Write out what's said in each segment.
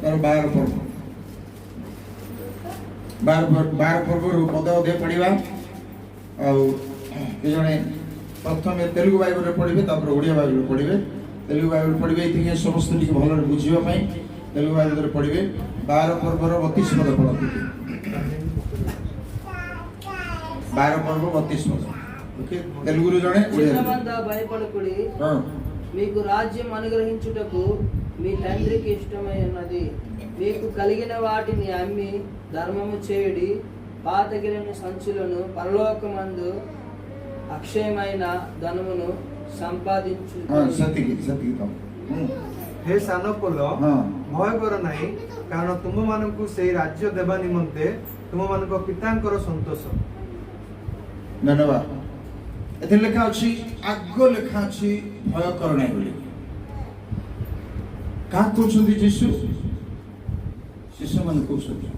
ତାର 12 ପର୍ବ। 12 ପର୍ବରୁ ପଦ ଅଧେ ପଢ଼ିବା। ଆଉ ଜଣେ ପ୍ରଥମେ ତେଲୁଗୁ ବାଇବଲରେ ପଢ଼ିବେ, ତାପରେ ଓଡ଼ିଆ ବାଇବଲରେ ପଢ଼ିବେ। ତେଲୁଗୁ ବାଇବଲ ପଢ଼ିବେ ଏଇଥିପାଇଁ ସମସ୍ତେ ଟିକେ ଭଲରେ ବୁଝିବା ପାଇଁ ତେଲୁଗୁ ବାଇବଲରେ ପଢ଼ିବେ। 12 ପର୍ବର 32 ପଦ ପଢ଼ନ୍ତି। 12 పర్వ 32 పద। ఓకే, తెలుగులో జଣେ చిన్నమంద భయపడకుడి, మీకు రాజ్యం అనుగ్రహించుటకు మీ తండ్రికి ఇష్టమై ఉన్నది. మీకు కలిగిన వాటిని అమ్మి ధర్మము చేయుడి. పాతగిలిన సంచులను పరలోకమందు అక్షయమైన ధనమును సంపాదించు। हे सानो पुल भय कर नाही, कारण तुम मानकु सेई राज्य देबा निमंते तुम मानको पितांकर संतोष। धन्यवाद। एथे लेखा अछि, आग लेखा अछि भय कर नाही बोली। का कहउछन्ती यीशु? शिशु मन कहउछन्ती।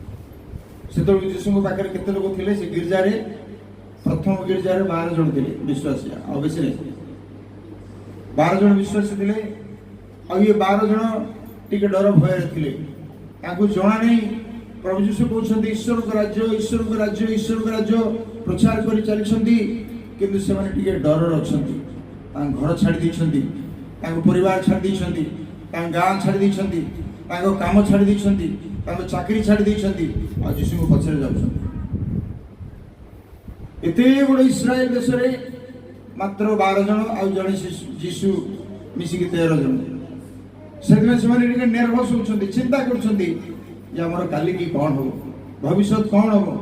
सेतो यीशु को पाखरे केते लोक थिले? से गिरजा रे प्रथम गिरजा रे 12 जण थिले विश्वासी। अवश्य 12 जण विश्वासी थिले। आ ये 12 जण टिके डर भय थिले। ताकू जणा नहीं प्रभु यीशु कहउछन्ती ईश्वर को राज्य, ईश्वर को राज्य, ईश्वर को राज्य प्रचार करी चलीछन्ती। किंतु से माने टिके डर अछन्ती। तां घर छाडी दैछन्ती, तां परिवार छाडी दैछन्ती, तां गां छाडी दैछन्ती, तां काम छाडी दैछन्ती, तां चाकरी छाडी दैछन्ती। आ यीशु को पछरे जाउछन्ती। एते बड़ इस्राएल देश रे मात्र 12 जण आ जणे यीशु मिसी के 13 जण। सेदिन से माने टिके नर्वस होछन्ती, चिंता करछन्ती जे हमर काली की कोन हो, भविष्य कोन हो।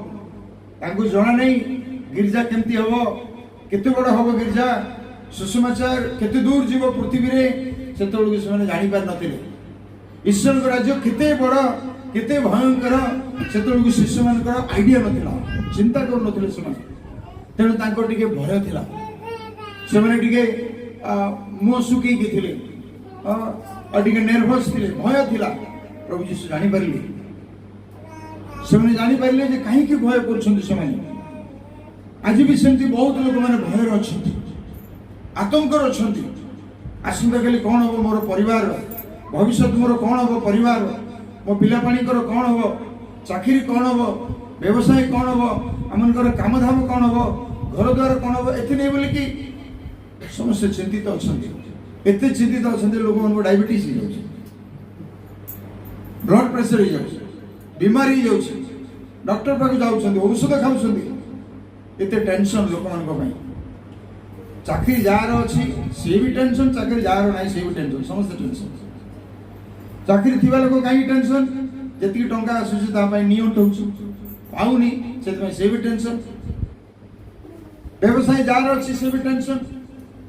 तांको जणा नहीं गिरजा केमती हबो, केते बड़ हबो गिरजा, सुसमाचार केते दूर जीव पृथ्वी रे। सेतोळु के माने जानि पार नथिले ईश्वर को राज्य केते बड़, केते भयंकर। सेतोळु के शिशु मानकर आईडिया नथिला, चिंता कर नथिले से माने। तेणु तांको टिके भय थिला। से माने टिके मुह सुकी के थिले, टिके नर्वस थिले, भय थिला। प्रभु यीशु जानि पारिले, से माने जानि पारिले जे काहे की भय करछन्ती से माने। आज भी सेमती बहुत लोक माने भय अछन्ती, आतंक अछन्ती। आसंता काली कौन हो मोर परिवार, भविष्य मोर कौन हो परिवार, मो पिला पानी कर कौन हो, चाकरी कौन हो, व्यवसाय कौन हो, आमनकर काम धाम कौन हो, घर द्वार कौन हो। एते नै बोली कि समस्त चिंतित अछन्ती। एते चिंतित अछन्ती लोक मन डायबिटीज हो जाउछ, ब्लड प्रेशर हो जाउछ, बीमारी हो जाउछ, डॉक्टर पाक जाउछन्ती, औषध खाउछन्ती। एते टेंशन लोक मन को भाई। चाकरी जार अछि से भी टेंशन, चाकरी जार नाही से भी टेंशन, समस्त टेंशन। चाकरी थिबा लोक काई टेंशन, जति टंका आसुछि ता पई नियम होउछि, पाउनी से से भी टेंशन। व्यवसाय जार अछि से भी टेंशन,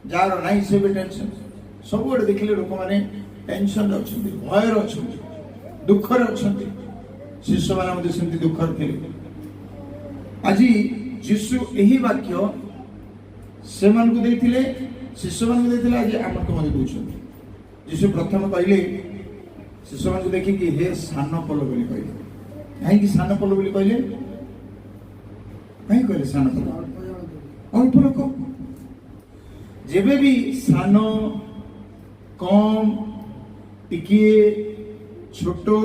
जार नाही से भी टेंशन। सब बड देखले लोक माने टेंशन अछन्ती, भय अछन्ती, दुख अछन्ती। शिष्य माने मध्ये सेमती दुख थिले। आज यीशु एही वाक्य से मन को देथिले, शिष्य मन को देथिले, आज हमन को मध्ये दोछन्ती। यीशु प्रथम कहले शिष्य मन को देखि कि हे सान पल बोली कहले। काहे कि सान पल बोली कहले? काहे कहले सान पल? अल्प लोक जेबे भी सान, कम, टिकिए, छोटो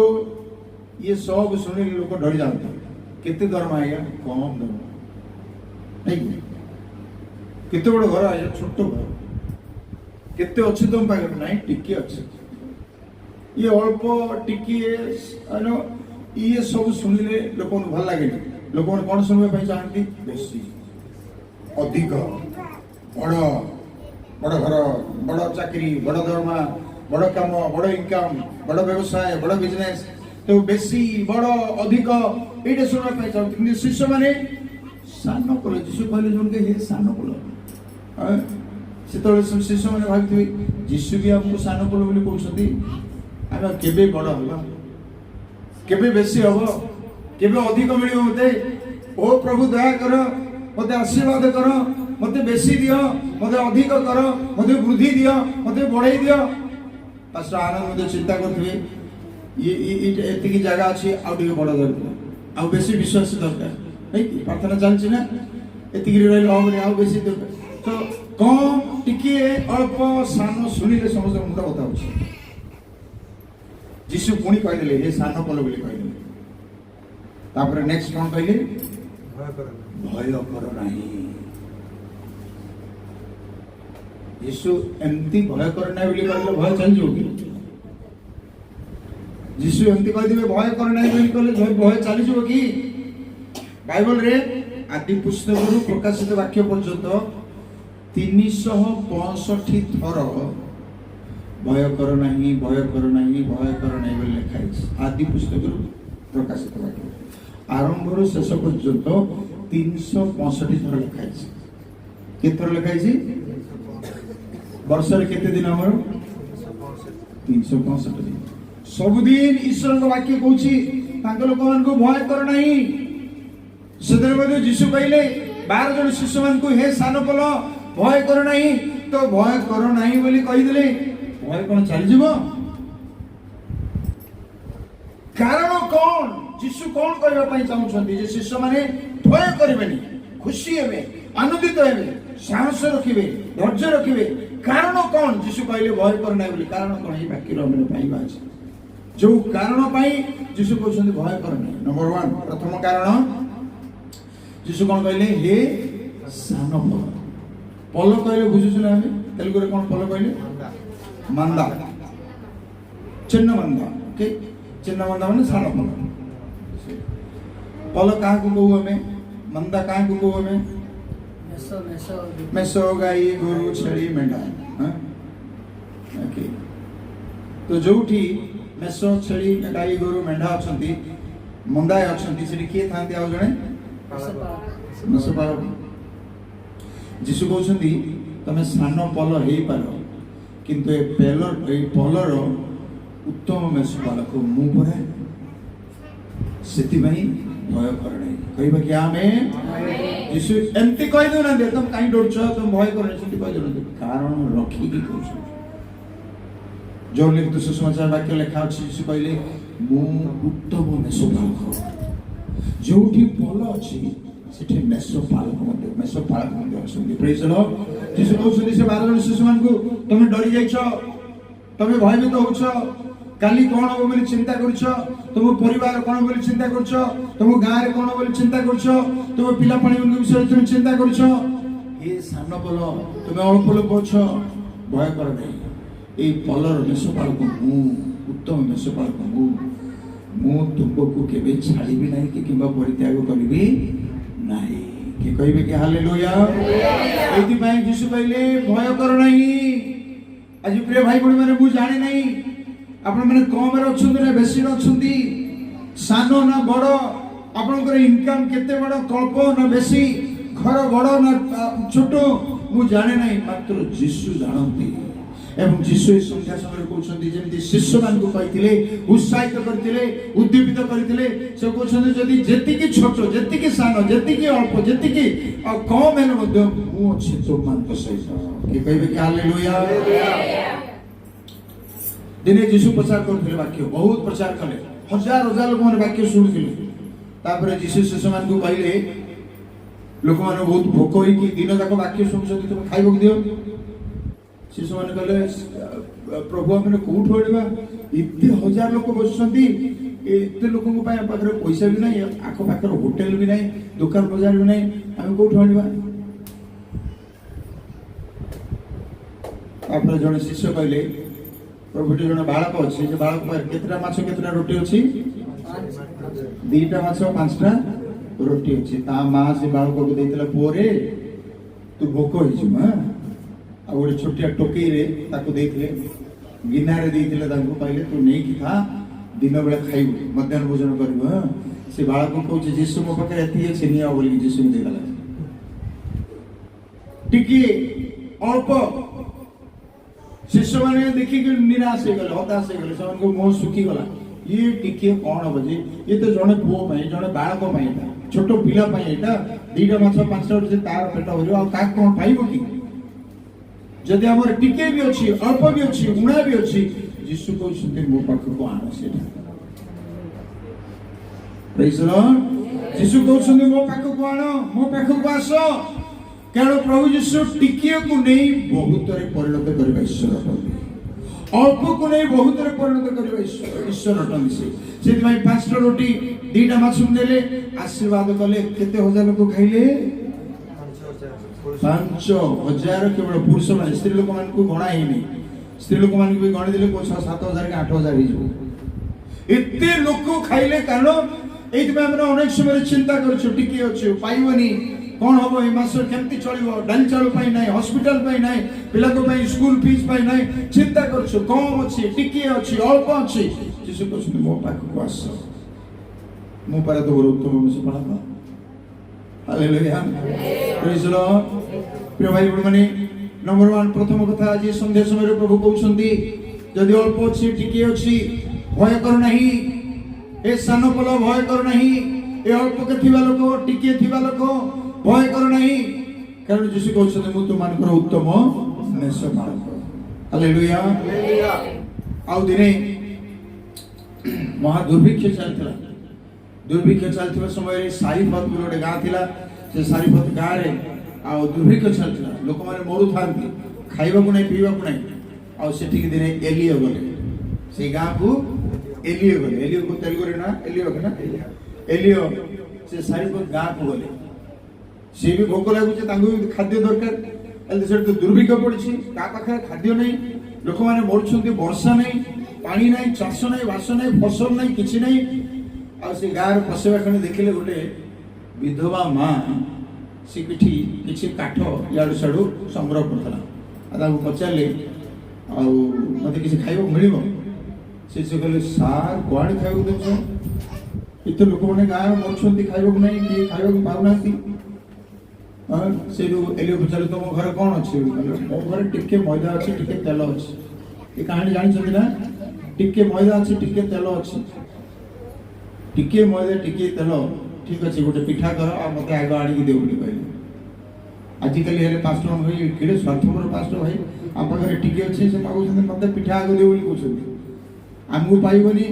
ये सब सुने लोक डर जाते। केते दरमा आया? कम दरमा नहीं। केते बड़ घर आया? छोट घर। केते अच्छी तुम पाखे? नहीं, टिकी अच्छे। ये अल्प टिकिए ये सब सुनिले लोक भल लगे। लोक कौन सुनवा चाहती? बेसी, अधिक, बड़ बड़ घर, बड़ चाकरी, बड़ दरमा, बड़ काम, बड़ इनकम, बड़ व्यवसाय, बड़ बिजनेस। तो बेसी, बड़, अधिक ये सुनवा चाहती। शिष्य माने सान पल। यीशु कहले जन के हे सान पल। से शिष्य मैंने भावी यीशु भी हमको सान पल बोली कहते। आम केबे बड़ हवा, केबे बेसी हम, केबे अधिक मिल मते। ओ प्रभु दया कर, मते आशीर्वाद कर, मते बेसी दियो, मते अधिक कर, मते वृद्धि दियो, मते बढ़ाई दियो। पास्टर आनंद मते चिंता करथिबे ये एतिकी जगह अछि, आ टिके बड़ दरकार, आ बेसी विश्वास दरकार। नहीं प्रार्थना चलछि ना, एतिकी रहले हमरे आ बेसी दरकार। तो कम, टिके, अल्प, सान सुनिले समस्त मुंड बता होछि। जीशु पुणी कहले हे सान पल बोली कहले तापर नेक्स्ट कौन कहले भय कर नहीं जीशु एमती भय कर नहीं बोली कहले भय चल जोगी जीशु एमती कह दिबे भय कर नहीं बोली कहले भय चली जो की बाइबल रे आदि पुस्तक रु प्रकाशित वाक्य पर्यंत 365 थर भय कर नहीं भय कर नहीं भय कर नहीं बोली लिखा है आदि पुस्तक रु प्रकाशित वाक्य आरंभ रु शेष पर्यंत 365 थर लिखा है केते थर लिखा है वर्ष रे केते दिन हमर 365 दिन सबुदिन ईश्वर को वाक्य कहूची तांक लोक मान को भय कर नहीं सदर जीशु कहले 12 जन शिष्य मान को हे सान पल भय कर नहीं तो भय कर नहीं बोली कहि देले भय कोन चली जीवो कारण कोन जीशु कोन कहबा पई चाहउछंती जे शिष्य माने भय करबेनी खुशी हेबे आनंदित हेबे साहस रखिबे धैर्य रखिबे कारण कोन जीशु कहले भय कर नहीं बोली कारण कोन ही वाक्य रो हमने पाइबा अछि जो कारण पाई जीशु कहउछंती भय कर नहीं नंबर 1 प्रथम कारण जीशु कौन कहले हे सान पल कहले बुझुछु ना हमें तेलुगु रे कौन पल कहले मंदा चिन्ह मंदा ओके चिन्ह मंदा माने सान पल कहाँ को कहू हमें मंदा कहाँ को कहू हमें मेसो गाई गोरु छेली मेंढा हां ओके तो जोठी मेसो छेली गाई गोरु मेंढा अछंती मंदा अछंती सेठी के थांती आ जणे जीशु कहते तुम सान पल हो पार किंतु ए पलर उत्तम मेषपालक मु परा से भय कर नहीं कहबा कि आमे जीशु एमती कहि दो ना तुम काई डरछ तुम भय कर नहीं कहि दो कारण रखी की कहछ जो लिखित सुसमाचार वाक्य लिखा अछि जीशु कहले मु उत्तम मेषपालक जोठी पल अछि सेठी मेषपालक मध्ये अछंती प्रेज द लॉर्ड जीशु कहउछंती से 12 जन शिशु मान को तमे डरी जाइछ तमे भयभीत होउछ काली कोन हो बोली चिंता करछ तुम परिवार कोन बोली चिंता करछ तुम गां रे कोन बोली चिंता करछ तुम पिला पानी विषय तुम चिंता करछ ए सान पल तुम अल्प लोक छ भय कर नहीं ए पलर मेषपालक मु उत्तम मेषपालक मु तुमको केबे छाड़ी भी नहीं कि किबा परित्याग करबी नहीं कि कहबे कि हालेलुया एति भाई जीशु कहले भय कर नहीं आज प्रिय भाई बड़ी माने मु जाने नहीं आपण माने कम रे अछंती ना बेसी रे अछंती सानो ना बड़ आपनकर इनकम केते बड़ कल्प ना बेसी घर बड़ ना छोटो मु जाने नहीं मात्र जीशु जानती एवं जीशु संख्या समय कहते जमी शिष्य मान को कही उत्साहित करते उद्दीपित करते से कहते जदि जेतिकी छोट जेतिकी सान जेतिकी अल्प जेतिकी कम हेले मु अछि तो मान सहित कि कहबे कि हालेलुया दिने जीशु प्रचार करते वाक्य बहुत प्रचार कले हजार हजार लोक माने वाक्य सुनुथिले तापर जीशु शिष्य मान को कहले लोक माने बहुत भोक होई कि दिन तक वाक्य सुनुछथि तुम खाइबो दियो शिशु मान कहले प्रभु हमने कोठ होइबा इते हजार लोक बसुछंती एते लोक को पाए पाखरे पैसा भी नहीं आखो पाखर होटल भी नहीं दुकान बाजार भी नहीं हम कोठ होइबा आपन जने शिष्य कहले प्रभु जने बालक अछि जे बालक पर केतरा माछ केतरा रोटी अछि दीटा माछ पांचटा रोटी अछि ता मां से बालक को देतिला पोरे तू भोक होइछु मां आ गोटे छोटिया टोकई रे ताको देथिले गिना रे देथिले ताको कहले तू नहीं कि खा दिन बेला खाइबु मध्याह्न भोजन करबु से बालक को कहू जीशु मो पाखे एथि छै निया बोली जीशु ने देला टिकी अल्प शिष्य माने देखि कि निराश हो गले हताश हो गले सबन को मुंह सुखी गला ये टिके कोन बजे ये तो जने पुओ पई जने बालक पई एटा छोटो पिला पई एटा दीटा माछ पांचटा जे तार पेट होरियो आ का कोन पाइबो कि जदि हमर टिके भी अछि अल्प भी अछि उणा भी अछि जीशु को सुनते मो पाख को आनो सेटा प्रेज द लॉर्ड जीशु को सुनते मो पाख को आनो मो पाख को आसो कारण प्रभु जीशु टिके को नहीं बहुत रे परिणत करबा ईश्वर प्रभु ଅଳ୍ପକୁ ନେଇ ବହୁତରେ ପରିଣତ କରିବା ଈଶ୍ୱର ଅଟନ୍ତି। ସେଥିପାଇଁ 5ଟା ରୋଟି 2ଟା ମାଛକୁ ନେଲେ ଆଶୀର୍ବାଦ କଲେ। କେତେ ହଜାର ଲୋକ ଖାଇଲେ? 5,000 କେବଳ ପୁରୁଷ ମାନେ, ସ୍ତ୍ରୀ ଲୋକମାନଙ୍କୁ ଗଣା ହେଇନି। ସ୍ତ୍ରୀ ଲୋକମାନଙ୍କୁ ବି ଗଣିଦେଲେ 6,000-7,000 କି 8,000 ହେଇଯିବ। ଏତେ ଲୋକ ଖାଇଲେ। କାରଣ এইଥିପାଇଁ ଆମେ ଅନେକ ସମୟରେ ଚିନ୍ତା କରୁଛୁ ଟିକେ ଅଛି ପାଇବନି, କଣ ହବ এই ମାସ କେମିତି ଚଳିବ, ଡାଲି ଚାଉଳ ପାଇଁ ନାହିଁ, ହସ୍ପିଟାଲ ପାଇଁ ନାହିଁ, ପିଲାଙ୍କ ପାଇଁ ସ୍କୁଲ ଫିସ୍ ପାଇଁ ନାହିଁ, ଚିନ୍ତା କରୁଛୁ କମ ଅଛି, ଟିକେ ଅଛି, ଅଳ୍ପ ଅଛି। ଯୀଶୁ କହୁଛନ୍ତି ମୋ ପାଖକୁ ଆସ, ମୁଁ ପାରେ ତମର ଉତ୍ତମ ମାସ ପାଳନ। ହାଲେଲୁୟା, ପ୍ରେଜ୍ ଦ ଲର୍ଡ। ପ୍ରିୟ ଭାଇ ଭଉଣୀମାନେ, ନମ୍ବର 1 ପ୍ରଥମ କଥା ଆଜି ସନ୍ଧ୍ୟା ସମୟରେ ପ୍ରଭୁ କହୁଛନ୍ତି ଯଦି ଅଳ୍ପ ଅଛି, ଟିକେ ଅଛି, ଭୟ କର ନାହିଁ। ଏ ସାନ ପଲ ଭୟ କର ନାହିଁ। ଏ ଅଳ୍ପକେ ଥିବା ଲୋକ, ଟିକେ ଥିବା ଲୋକ ଭୟ କର ନାହିଁ। କାରଣ ଯୀଶୁ କହୁଛନ୍ତି ମୁଁ ତୁମମାନଙ୍କର ଉତ୍ତମ ମେଷ ପାଳକ। ହାଲେଲୁୟା। ଆଉ ଦିନେ ମହା ଦୁର୍ଭିକ୍ଷ ଚାଲିଥିଲା। ଦୁର୍ଭିକ୍ଷ ଚାଲିଥିବା ସମୟରେ ସାରିଫତ ଗୋଟେ ଗାଁ ଥିଲା। ସେ ସାରିଫତ ଗାଁରେ ଆଉ ଦୁର୍ଭିକ୍ଷ ଚାଲିଥିଲା, ଲୋକମାନେ ମରୁଥାନ୍ତି, ଖାଇବାକୁ ନାହିଁ, ପିଇବାକୁ ନାହିଁ। ଆଉ ସେଠିକି ଦିନେ ଏଲିୟ ଗଲେ, ସେଇ ଗାଁକୁ ଏଲିୟ ଗଲେ। ଏଲିୟକୁ ତେଲୁଗୁରେ ନା ଏଲିୟ ନା ଏଲିୟ ସେ ସାରିଫତ ଗାଁକୁ ଗଲେ। ସେ ବି ଭୋକ ଲାଗୁଛି, ତାଙ୍କୁ ବି ଖାଦ୍ୟ ଦରକାର। ହେଲେ ସେଠି ତ ଦୁର୍ଭିକ୍ଷ ପଡ଼ିଛି, ତା ପାଖରେ ଖାଦ୍ୟ ନାହିଁ, ଲୋକମାନେ ମରୁଛନ୍ତି, ବର୍ଷା ନାହିଁ, ପାଣି ନାହିଁ, ଚାଷ ନାହିଁ, ବାସ ନାହିଁ, ଫସଲ ନାହିଁ, କିଛି ନାହିଁ। ଆଉ ସେ ଗାଁରେ ପଶିବା କ୍ଷଣି ଦେଖିଲେ ଗୋଟେ ବିଧବା ମା ସେ କିଛି କାଠ ଇଆଡ଼ୁ ସିଆଡ଼ୁ ସଂଗ୍ରହ କରୁଥିଲା। ଆଉ ତାଙ୍କୁ ପଚାରିଲେ ଆଉ ମୋତେ କିଛି ଖାଇବାକୁ ମିଳିବ? ସେ କହିଲେ ସାର୍ କୁଆଡ଼େ ଖାଇବାକୁ ଦେଉଛ? ଏତେ ଲୋକମାନେ ଗାଁରେ ମରୁଛନ୍ତି, ଖାଇବାକୁ ନାହିଁ, କିଏ ଖାଇବାକୁ ପାଉନାହାନ୍ତି। ସେଇଠୁ ଏଲିୟ ପଚାରିଲେ ତମ ଘରେ କ'ଣ ଅଛି? ମୋ ଘରେ ଟିକେ ମଇଦା ଅଛି, ଟିକେ ତେଲ ଅଛି। ଏ କାହାଣୀ ଜାଣିଛନ୍ତି ନା? ଟିକେ ମଇଦା ଅଛି, ଟିକେ ତେଲ ଅଛି। ଟିକେ ମଇଦା, ଟିକେ ତେଲ, ଠିକ ଅଛି, ଗୋଟେ ପିଠା କର ଆଉ ମୋତେ ଆଗ ଆଣିକି ଦେଉ ବୋଲି କହିଲେ। ଆଜିକାଲି ହେଲେ ପାଷ୍ଟର ଭାଇ କେଡ଼େ ସ୍ୱାର୍ଥପର ପାଷ୍ଟର ଭାଇ, ଆମ ପାଖରେ ଟିକେ ଅଛି, ସେ ମାଗୁଛନ୍ତି ମୋତେ ପିଠା ଆଗ ଦେଉ ବୋଲି କହୁଛନ୍ତି, ଆମକୁ ପାଇବନି।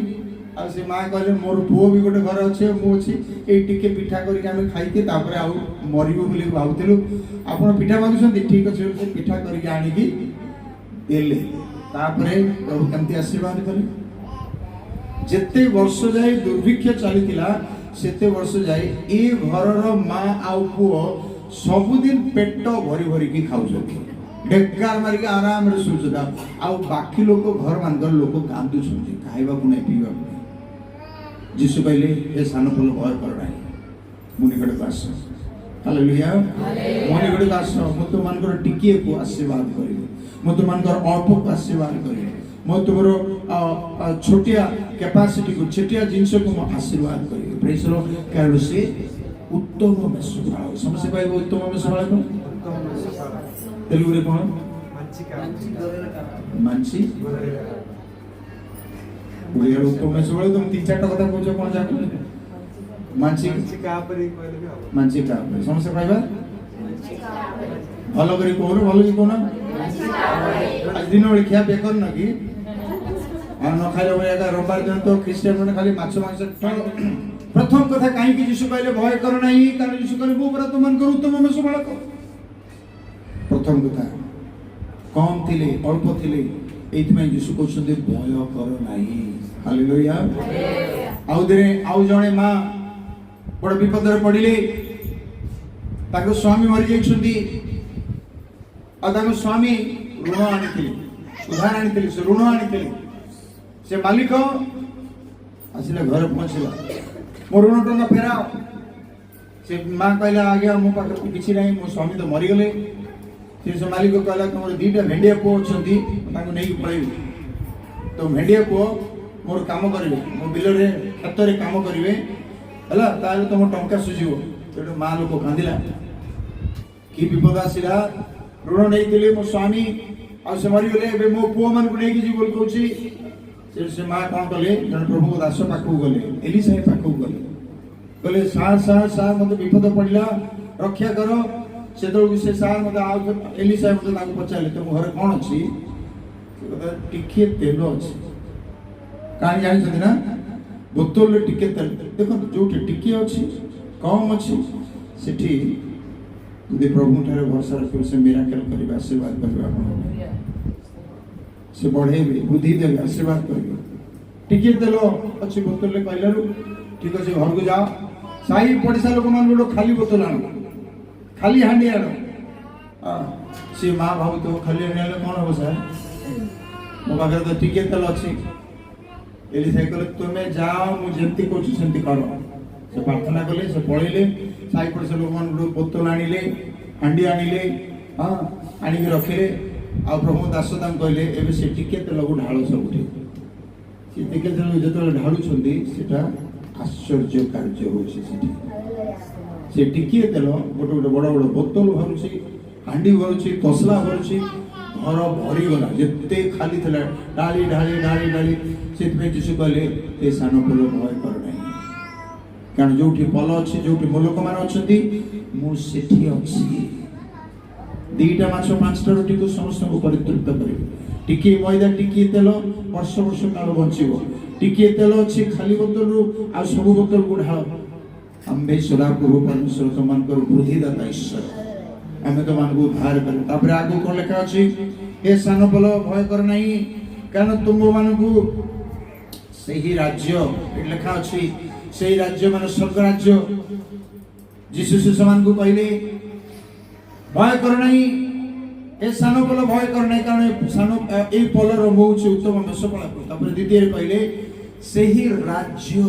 ଆଉ ସେ ମା କହିଲେ ମୋର ପୁଅ ବି ଗୋଟେ ଘରେ ଅଛି, ମୁଁ ଅଛି, ଏଇ ଟିକେ ପିଠା କରିକି ଆମେ ଖାଇକି ତାପରେ ଆଉ ମରିବୁ ବୋଲି ଭାବୁଥିଲୁ, ଆପଣ ପିଠା ମାଗୁଛନ୍ତି, ଠିକ ଅଛି, ସେ ପିଠା କରିକି ଆଣିକି ଦେଲେ। ତାପରେ ପ୍ରଭୁ କେମିତି ଆଶୀର୍ବାଦ କଲେ। ଯେତେ ବର୍ଷ ଯାଏ ଦୁର୍ଭିକ୍ଷ ଚାଲିଥିଲା, ସେତେ ବର୍ଷ ଯାଏ ଏ ଘରର ମା ଆଉ ପୁଅ ସବୁଦିନ ପେଟ ଭରି ଭରିକି ଖାଉଛନ୍ତି, ଢେକାର ମାରିକି ଆରାମରେ ଶୋଉଛନ୍ତି। ଆଉ ବାକି ଲୋକ ଘର ମାନଙ୍କର ଲୋକ କାନ୍ଦୁଛନ୍ତି, ଖାଇବାକୁ ନାହିଁ, ପିଇବାକୁ ନାହିଁ। ଯୀଶୁ କହିଲେ ଏ ସାନ ପୁଅ ଭୟ କର ନାହିଁ, ମୁଁ ନିକଟକୁ ଆସ। ହାଲେଲୁୟା। ମୋ ନିକଟକୁ ଆସ, ମୁଁ ତୁମମାନଙ୍କର ଟିକିଏକୁ ଆଶୀର୍ବାଦ କରିବି, ମୁଁ ତୁମମାନଙ୍କର ଅଳ୍ପକୁ ଆଶୀର୍ବାଦ କରିବି, ମୁଁ ତୁମର ଛୋଟିଆ କ୍ୟାପାସିଟିକୁ, ଛୋଟିଆ ଜିନିଷକୁ ମୁଁ ଆଶୀର୍ବାଦ କରିବି। ପ୍ରେଜ୍ ଦ ଲର୍ଡ। କାରଣ ସେ ଉତ୍ତମ ମେଷ ପାଳକ। ସମସ୍ତେ କହିବ ଉତ୍ତମ ମେଷ ପାଳକ। ତେଲୁଗୁରେ କ'ଣ? ମାଂସି। ଓଡ଼ିଆରେ ଉତ୍ତମ ମେଷ ପାଳକ। ତମେ 3-4ଟା କଥା କହୁଛ, କ'ଣ ଯାକ? ମାଂସି ମାଂସି କାପରେ ସମସ୍ତେ କହିବା ଭଲ କରି କହୁନ, ଭଲ କି କହୁନ। ଆଜି ଦିନ ବେଳେ ଖିଆ ପିଆ କରିନ କି? ଆଉ ନ ଖାଇଲେ ଏକା ରବିବାର ଦିନ ତ ଖ୍ରୀଷ୍ଟିଆନ ମାନେ ଖାଲି ମାଛ ମାଂସ। ପ୍ରଥମ କଥା କାହିଁକି ଯୀଶୁ କହିଲେ ଭୟ କର ନାହିଁ? କାରଣ ଯୀଶୁ କହିଲେ ମୁଁ ପରା ତୁମମାନଙ୍କର ଉତ୍ତମ ମେଷ ପାଳକ। ପ୍ରଥମ କଥା କମ ଥିଲେ, ଅଳ୍ପ ଥିଲେ, এইଥିପାଇଁ ଯୀଶୁ କହୁଛନ୍ତି ଭୟ କର ନାହିଁ। ହାଲେଲୁୟା। ଆଉ ଜଣେ ମା ବଡ଼ ବିପଦରେ ପଡ଼ିଲେ, ତାଙ୍କ ସ୍ୱାମୀ ମରିଯାଇଛନ୍ତି, ଆଉ ତାଙ୍କ ସ୍ୱାମୀ ଋଣ ଆଣିଥିଲେ, ଉଧାର ଆଣିଥିଲେ, ସେ ଋଣ ଆଣିଥିଲେ। ସେ ମାଲିକ ଆସିଲେ, ଘରେ ପହଞ୍ଚିଲା, ମୋ ଋଣ ଟଙ୍କା ଫେରାଅ। ସେ ମା କହିଲା ଆଜ୍ଞା ମୋ ପାଖରେ କିଛି ନାହିଁ, ମୋ ସ୍ୱାମୀ ତ ମରିଗଲେ। ସେ ମାଲିକ କହିଲା ତମର 2ଟା ଭେଣ୍ଡିଆ ପୁଅ ଅଛନ୍ତି, ତାଙ୍କୁ ନେଇକି ପଳେଇବି। ତ ଭେଣ୍ଡିଆ ପୁଅ ମୋର କାମ କରିବେ, ମୋ ବିଲରେ କ୍ଷେତରେ କାମ କରିବେ, ହେଲା, ତାହେଲେ ତମ ଟଙ୍କା ସୁଝିବ। ସେଠୁ ମା ଲୋକ କାନ୍ଦିଲା, କି ବିପଦ ଆସିଲା, ଋଣ ନେଇଥିଲେ ମୋ ସ୍ୱାମୀ, ଆଉ ସେ ମରିଗଲେ, ଏବେ ମୋ ପୁଅ ମାନଙ୍କୁ ନେଇକି ଯିବି ବୋଲି କହୁଛି। ସେ ମା କ'ଣ କଲେ, ଜଣେ ପ୍ରଭୁଙ୍କ ଦାସ ପାଖକୁ ଗଲେ, ଏଲିଶା ପାଖକୁ ଗଲେ, କହିଲେ ସାର୍ ମୋତେ ବିପଦ ପଡ଼ିଲା, ରକ୍ଷା କର। ସେତେବେଳକୁ ସେ ସାର୍ ମୋତେ ଆଉ ଏଲିଶା ମୋତେ ତାଙ୍କୁ ପଚାରିଲେ ତମ ଘରେ କ'ଣ ଅଛି? ସେ କଥା ଟିକେ ତେଲ ଅଛି। କାହିଁକି ଜାଣିଛନ୍ତି ନା? ବୋତଲରେ ଟିକେ ତେଲ। ଦେଖନ୍ତୁ ଯୋଉଠି ଟିକେ ଅଛି, କମ୍ ଅଛି, ସେଠି ଯଦି ପ୍ରଭୁଙ୍କ ଠାରେ ଭରସା ରଖିବେ, ସେ ମିରାକେଲ କରିବେ, ଆଶୀର୍ବାଦ କରିବେ ଆପଣ। से बढ़ेबे बुद्धि देवे आशीर्वाद करेंगे टिके तेल अच्छी बोतल कहलु ठीक अच्छे घर को जाओ साई पड़ोसा लोक मान गोटे खाली बोतल आण खाली हांडी आण सी माँ भाव तो खाली हांडी आने कौन हम सर मो पाखे तो टिके तेल अच्छी एली साइकेल तुम्हें जाओ मुझे कहती कर से प्रार्थना कले से पढ़े साई पड़ोसा लोक मान बोतल आणिले हांडी आणिले हाँ आणिक रखिले आ प्रभु दास कहले एबे से टिके तेल को ढाल सब से टिके तेल जो ढालुंट आश्चर्य कार्य से टिके तेल गोटे गोटे बड़ बड़ बोतल भरुची हांडी भरुची तसला भरुची घर भरीगला जिते खाली था ढाली ढाली ढाली ढाली से जीशु कहले ए सान पुल भय कर ना कारण जो पल अच्छे जो लोक मैंने अच्छी दीटा माछ 5टा रोटी को समस्त को परितृप्त करे टिके मैदा टिके तेल वर्ष वर्ष काल बंचीबो टिके तेल अच्छी खाली बोतल रु आ सब बोतल को ढाल आम्बे सदा प्रभु परमेश्वर तो मान कर बुद्धिदाता ईश्वर आमे तो मान को उद्धार करे तापरे आगु कोन लेखा अछि ए सान बल भय कर नाही कारण तुम मान को सही राज्य लेखा अछि सही राज्य मान स्वर्ग राज्य जीसु से समान को कहले भय कर नहीं ए सान पल भय कर नहीं कारण सान ए पलर मो उत्तम मेषपाल तापर द्वितीय कहले सही राज्य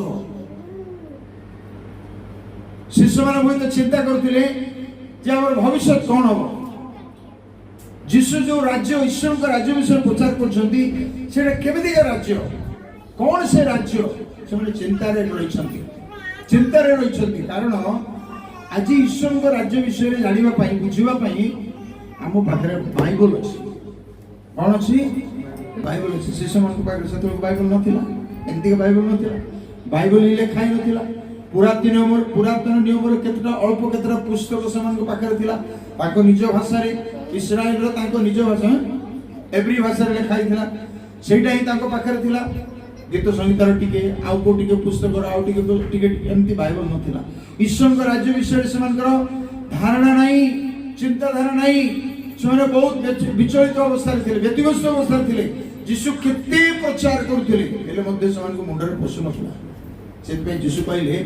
शिष्य मान बहुत चिंता करथिले जे हमर भविष्य कोन हो जीशु जो राज्य ईश्वर का राज्य विषय प्रचार करछंती सेटा केमिति राज्य कौन से राज्य से चिंता रे रहिछंती कारण आज ईश्वर को राज्य विषय में जानिबा पई बुझिबा पई हम पाखरे बाइबल अछि कोन अछि बाइबल अछि शिष्य मन को पाखरे सतो बाइबल नथिला एंती के बाइबल नथिला बाइबल लिखा ही नथिला पुरातन नियम रे केतटा अल्प केतटा पुस्तक समान को पाखरे थिला ताको निज भाषा रे इस्राएल रो ताको निज भाषा एवरी भाषा रे लिखा ही थिला सेटा ही ताको पाखरे थिला गीत संगीतार टिके आउ को टिके पुस्तक आउ टिके एमती बाइबल नथिला ईश्वर का राज्य विषय से धारणा नहीं चिंता धारा नहीं से बहुत विचलित अवस्था थे व्यतिग्रस्त अवस्था थे जीशु केते प्रचार करते मुंडर पशु नथिला से जीशु कहले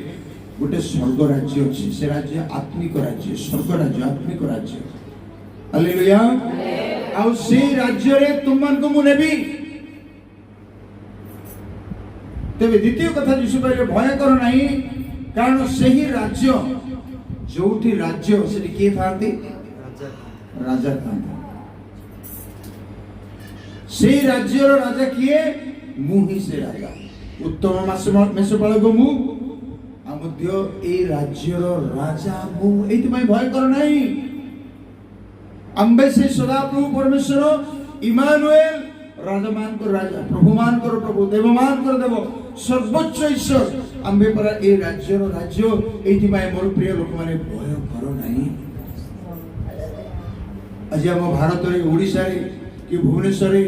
गोटे स्वर्ग राज्य अच्छी से राज्य आत्मिक राज्य स्वर्ग राज्य आत्मिक राज्य हालेलुया आउ से राज्य रे तुम मन को मु नेबी तेरे द्वितीय कथा जीशु कहले भय कर नहीं कारण सही राज्य जोठी राज्य से किए थांती राजा थांती से राज्य राजा किए मु ही से राजा उत्तम मेषपाल को मु आमध्य ए राज्य राजा मु एति भय कर नहीं अंबे से सदा प्रभु परमेश्वर इमानुएल राजा मान कर राजा प्रभु मान कर प्रभु देव मान कर देव सर्वोच्च ईश्वर आम्बे पर ए राज्य एथि मोर प्रिय लोक माने भय कर नहीं आज हम भारत रे ओडिसा रे कि भुवनेश्वर रे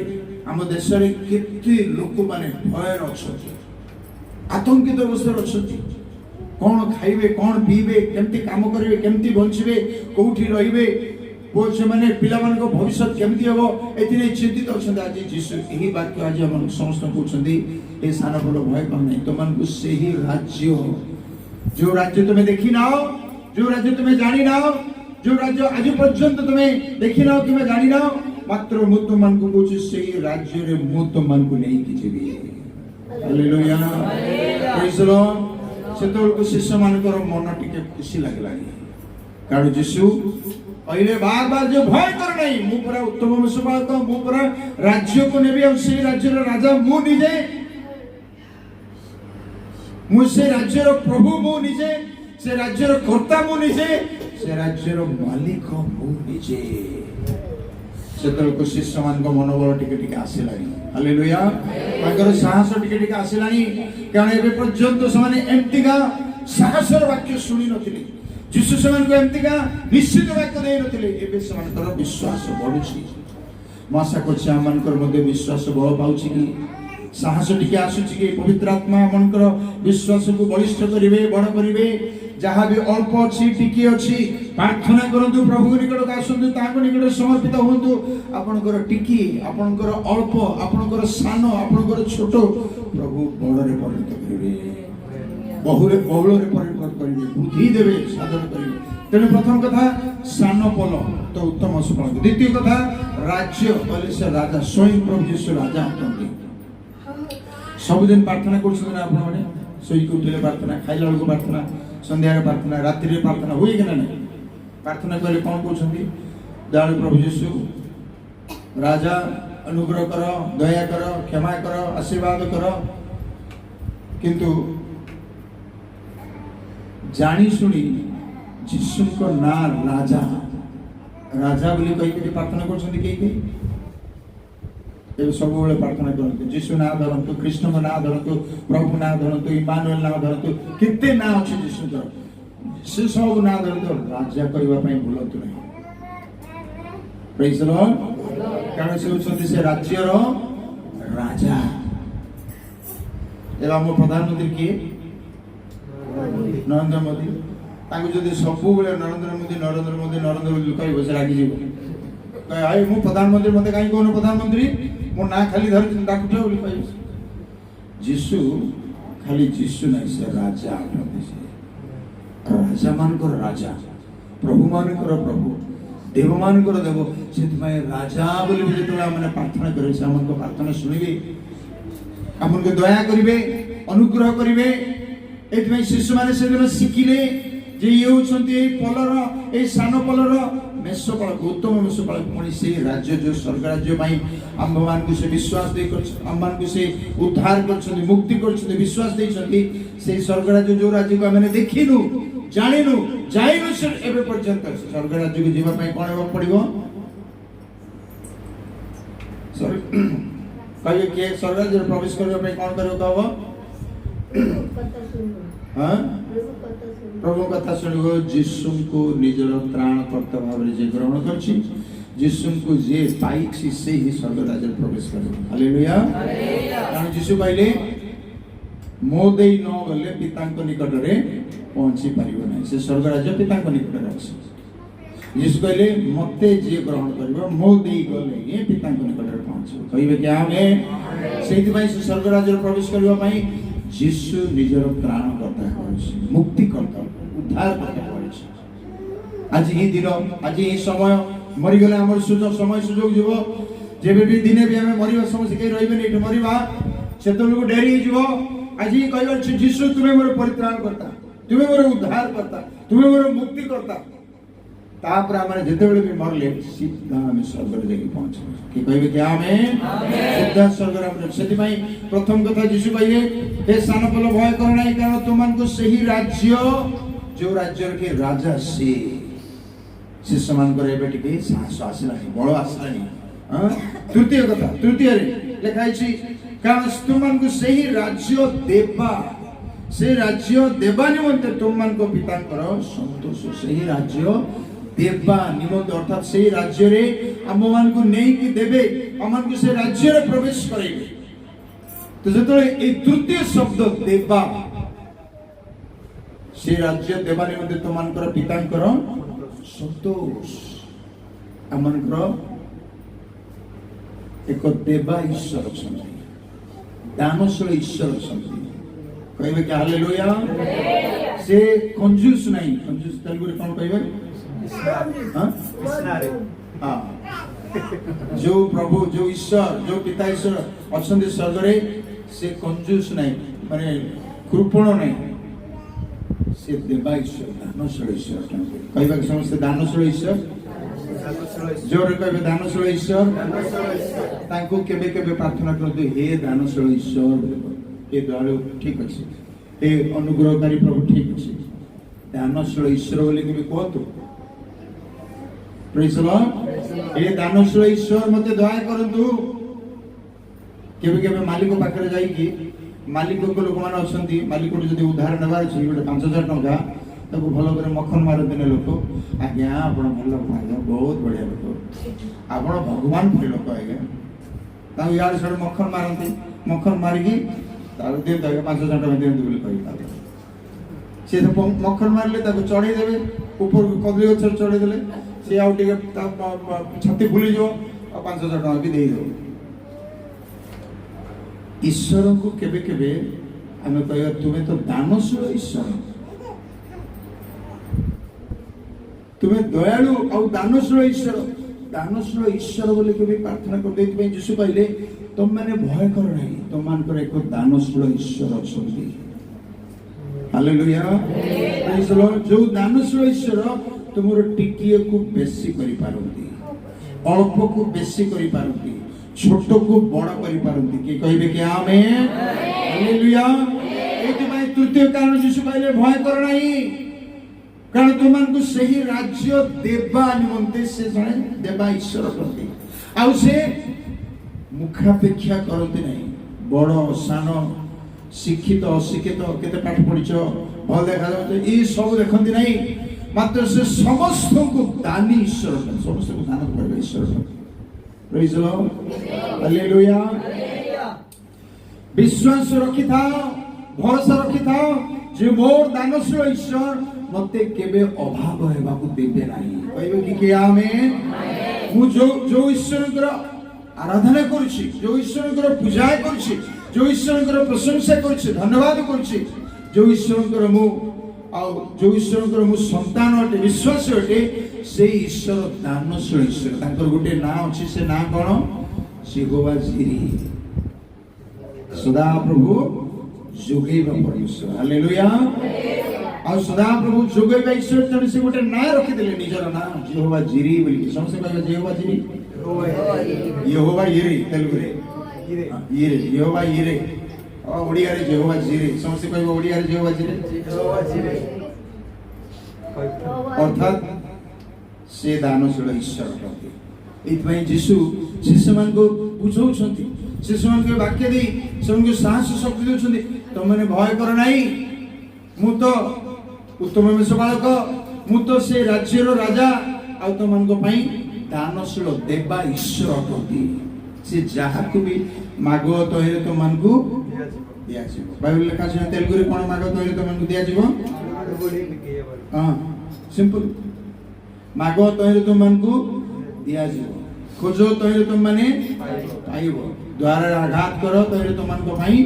हम देश रे केते लोक माने भय रछथि आतंकित अवस्था रछथि कोन खाइबे कोन पीबे केमती काम करिवे केमती बंचिबे कोठी रहिबे वो से माने पिला मान को भविष्य केमती हो एथिने चिंतित अछन आज जीसु एही वाक्य आज हम समस्त कहउछंदी ए सान बड़ भय कर नहीं तो मन को सही राज्य जो राज्य तुम्हें देखी नाओ जो राज्य तुम्हें जानी नाओ जो राज्य आज पर्यंत तुम्हें देखी नाओ कि मैं जानी नाओ मात्र मु तो मन को कहउछ सही राज्य रे मु तो मन को नहीं कि जेबी हालेलुया प्रेज द लॉर्ड सेतोल को शिष्य मान कर मन टिके खुशी लागलानी कारण जीसु पहले बार बार जो भय कर नहीं मु पूरा उत्तम मेषपाल तो मु पूरा राज्य को नेबी और से राज्य रो राजा मु निजे मु से राज्य रो प्रभु मु निजे से राज्य रो कर्ता मु निजे से राज्य रो मालिक मु निजे सेतल को शिष्य मान को मनोबल टिके टिके आसिलानी हालेलुया ताकर साहस टिके टिके आसिलानी कारण एबे पर्यंत समाने एम्तिका साहसर वाक्य सुनी नथिले जीशु समान को एम्तिका निश्चित वाक्य दे नथिले एबे समान विश्वास बढ़ुछि मासा को मान कर मध्ये विश्वास बळ पाउछि कि साहस टिके आसुछि कि पवित्र आत्मा मनकर विश्वास को बलिष्ठ करिवे बड़ करिवे जहाँ भी अल्प अच्छी टिकी अच्छी प्रार्थना करंतु प्रभु निकट आसतु ताको निकट समर्पित होंतु आपनकर टिकी आपनकर अल्प आपनकर सान आपनकर छोट प्रभु बड़रे परिणत करिवे बहुरे बहुଳରେ परिणत करिवे बुद्धि देवे साधन करिवे तेणु प्रथम कथा सान पल तो उत्तम सफल द्वितीय कथा राज्य कहले से राजा स्वयं प्रभु यीशु राजा होते सबुदिन प्रार्थना करछन ना आपण माने सोई को उठले प्रार्थना खाइला बेलको प्रार्थना संध्या प्रार्थना रात्रि प्रार्थना हुई कि नहीं प्रार्थना कहले कौन कहउछंती दयालु प्रभु यीशु राजा अनुग्रह कर दया कर क्षमा कर आशीर्वाद कर किंतु जानी सुनी यीशु को ना राजा राजा बोली कहि के प्रार्थना करछंती के सब बेले प्रार्थना करते यीशु ना धरतु कृष्ण को ना धरतु प्रभु ना धरतु इमानुएल ना धरतु कितने ना अच्छे यीशु से सब ना धरतु राजा करबा पई भूलतु नहीं प्रेज द लॉर्ड कारण से होचंती से राज्य रो राजा एला हम प्रधानमंत्री के नरेंद्र मोदी ताको जदी सब बेले नरेंद्र मोदी लुकाई बस रागी जीव कहे आइ मु प्रधानमंत्री मते काई कोन प्रधानमंत्री मो ना खाली धर डाकुटे बोली कहि यीशु खाली यीशु नहीं से राजा अटंती से राजा मान को राजा प्रभु मान को प्रभु देव मान को देव सेतमै राजा बोली जेतला माने प्रार्थना करे से हमन को प्रार्थना सुनिबे हमन को दया करिवे अनुग्रह करिवे एतमै शिशु माने से दिन सिखिले जे ये होचंती ए पलर ए सान पलर मेषपाल उत्तम मेषपाल पुणी से राज्य जो स्वर्ग राज्य पाई आम्भमान को से विश्वास दे कर आम्भमान को से उद्धार कर मुक्ति कर विश्वास दे से स्वर्ग राज्य जो राज्य को हमने देखिनु जानिनु जाइनु से एबे पर्यंत स्वर्ग राज्य को जीवा पाई कोन हेबा पड़िबो सॉरी कहिए के स्वर्ग राज्य प्रवेश करबा पाई कोन करबो कहबो हां प्रभु कथा सुनिगो यीशु को निजर त्राण कर्ता भाव जे ग्रहण करछि यीशु को जे पाइछि से ही स्वर्ग राज्य प्रवेश करे हालेलुया कारण यीशु कहले मो देई न गले पितांक निकट रे पहुंची परिबो नै से स्वर्ग राज्य पितांक निकट रे अछि यीशु कहले मते जे ग्रहण करबो मो देई गले ये पितांक निकट रे पहुंचो कहिबे कि आमेन सेति पई से स्वर्ग राज्य प्रवेश करबा पई यीशु निजर प्राण करता है मुक्ति करता उद्धार करता है आज ही दिन आज ही समय मरी गले हमर सुजो समय सुजोग जीवो जेबे भी दिने भी हमें मरिबा समय के रहिबे नै एठ मरिबा सेतल को डेरी जीवो आज ही कहबा यीशु तुमे मोर परित्राण करता तुमे मोर उद्धार करता तुमे मोर मुक्ति करता तापर हमरे जेते बेले भी मरले सीधा हम स्वर्ग रे पहुंचे कि कहबे कि आमेन सीधा स्वर्ग रे हम सेति पई प्रथम कथा यीशु कहले हे सान पल भय कर नाही कारण तुमन को सही राज्य जो राज्य के राजा से समान करे बेटी के साहस आसला नहीं बड़ आसला नहीं हां तृतीय रे लिखाई छी कारण तुमन को सही राज्य देवा निमंते तुमन को पिता करो संतोष सही राज्य देवा निमंत अर्थात से राज्य रे आममान को नहीं कि देबे आमन को से राज्य रे प्रवेश करेबे तो जतले ए तृतीय शब्द देवा से राज्य देवा निमंत तुमन कर पिता करो संतोष आमन कर एक देवा ईश्वर छथि दानशील ईश्वर छथि कहबे कि हालेलुया से कंजूस नहीं कंजूस तेलुगु रे कोन कहबे हाँ जो प्रभु जो ईश्वर जो पिता ईश्वर अच्छा स्वर्ग रे से कंजूस नहीं माने कृपण नहीं से देवा ईश्वर दानशील ईश्वर कहबा कि समस्त दानशील ईश्वर जोर कहबे दानशील ईश्वर तांको केबे केबे प्रार्थना करते हे दानशील ईश्वर ए दयालु ठीक अछि ए अनुग्रहकारी प्रभु ठीक अछि दानशील ईश्वर बोली केबे कहतो प्रेज द लॉर्ड ए दानशील ईश्वर मते दया करंतु केबे केबे मालिक पाखरे जाई कि मालिक को लोक मान अछंती मालिक को जदी उधार नबार छै गोटे 5000 टका ताको भलो करे मक्खन मार देने लोक आज्ञा आपण भलो भाई बहुत बढ़िया लोक आपण भगवान भलो लोक आज्ञा ता यार सर मक्खन मारंती मक्खन मारगी तार दे 5000 टका दे बोली कहि से मक्खन मारे चढ़े देवे ऊपर कदली गच चढ़े देले सी आउ टिके छाती फुली जो 5,000 टका भी दे दो। ईश्वर को केबे केबे आमे कहया तुम्हें तो दानशील ईश्वर, तुम्हें दयालु और दानशील ईश्वर, दानशील ईश्वर बोले केबे प्रार्थना कर देते यीशु कहले तुम मैंने भय कर नहीं, तुम मान कर एक दानशील ईश्वर अछंती। Hallelujah, praise the lord. जो दानशील ईश्वर तुमरो टिकिए को बेसी करि पारंती, अल्प को बेसी करि पारंती, छोट को बड़ करि पारंती। के कहबे कि आमेन, हालेलुया। एति भाई तृतीय कारण यीशु कहले भय कर नहीं, कारण तुमको सही राज्य देवा निमंते से जने देवा ईश्वर करते आउ से मुखापेक्षा करते नहीं। बड़ सान शिक्षित अशिक्षित केते पाठ पढ़िछ भल देखा जाते ये सब देखती नहीं, मात्र से समस्त को दानी ईश्वर, समस्त को दान करबे ईश्वर। Praise the lord, hallelujah. विश्वास रखी था, भरोसा रखी था जे मोर दानशील ईश्वर मते केबे अभाव हेबाकू देबे नाही। कहबे कि आमेन। मु जो ईश्वरकर आराधना करछि, जो ईश्वरकर पूजा करछि, जो ईश्वरकर प्रशंसा करछि, धन्यवाद करछि, जो ईश्वरकर मु जो ईश्वरकर मु संतान अटे, विश्वास अटे, से ईश्वर दानशील ईश्वर। तांकर गोटे ना अछि, से ना कोन? यहोवा जिरे, सदा प्रभु जोगेबा परमेश्वर। हालेलुया। आ सदा प्रभु जोगेबा ईश्वर तने से गोटे ना रखि देले निजर ना यहोवा जिरे बोली। समसे कहबे यहोवा जिरे, यहोवा इरे, तेलुगु रे इरे, यहोवा इरे, ओडिया रे यहोवा जिरे। समसे कहबे ओडिया रे यहोवा जिरे, अर्थात से दानशील ईश्वर अटंती। एथि जीशु शिष्य मान को बुझौछंती, शिष्य मान के वाक्य दे सबको साहस शक्ति देउछंती। तुम माने भय कर नाही, मु तो उत्तम मेषपालक, मु तो से राज्यर राजा, आ तुम मान को पई दानशील देवा ईश्वर अटंती। से जहा को भी मागो तोरे तुम मान को दिया जिवो। बाइबल लिखा छै तेलुगु रे कोन मागो तोरे तुम मान को दिया जिवो। हां सिंपल, मागो तोरे तुम मान को दिया जिवो, खोजो तोरे तुम माने पाइबो, द्वार आघात करो तोरे तुम मान को पई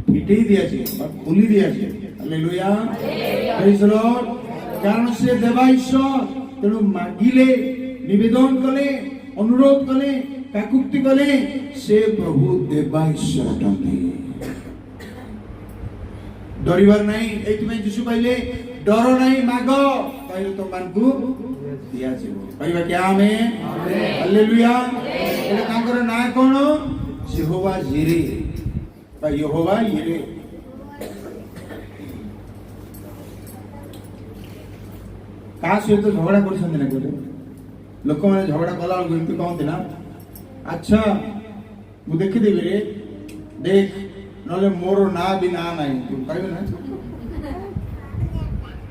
फिटई दिया जिवो, खुली दिया जिवो। Hallelujah, praise the Lord. कारण से देवा ईश्वर तेणु मागिले, निवेदन कले, अनुरोध कले, काकुक्ति कले, से प्रभु देवा ईश्वर अटंती। डरिबार नहीं। एथि जीशु कहले डर नहीं, मागो कहले तुम मान को दिया जिवो। कहबा कि आमेन, हालेलुया। एले तांकर ना कोन? यहोवा जिरे बा यहोवा इरे। का सहित झगड़ा करछन ना कहले लोक माने झगड़ा कला एमती कहते ना, अच्छा मु देखि देबे रे देख नले मोर ना भी ना नाही, तू कहबे ना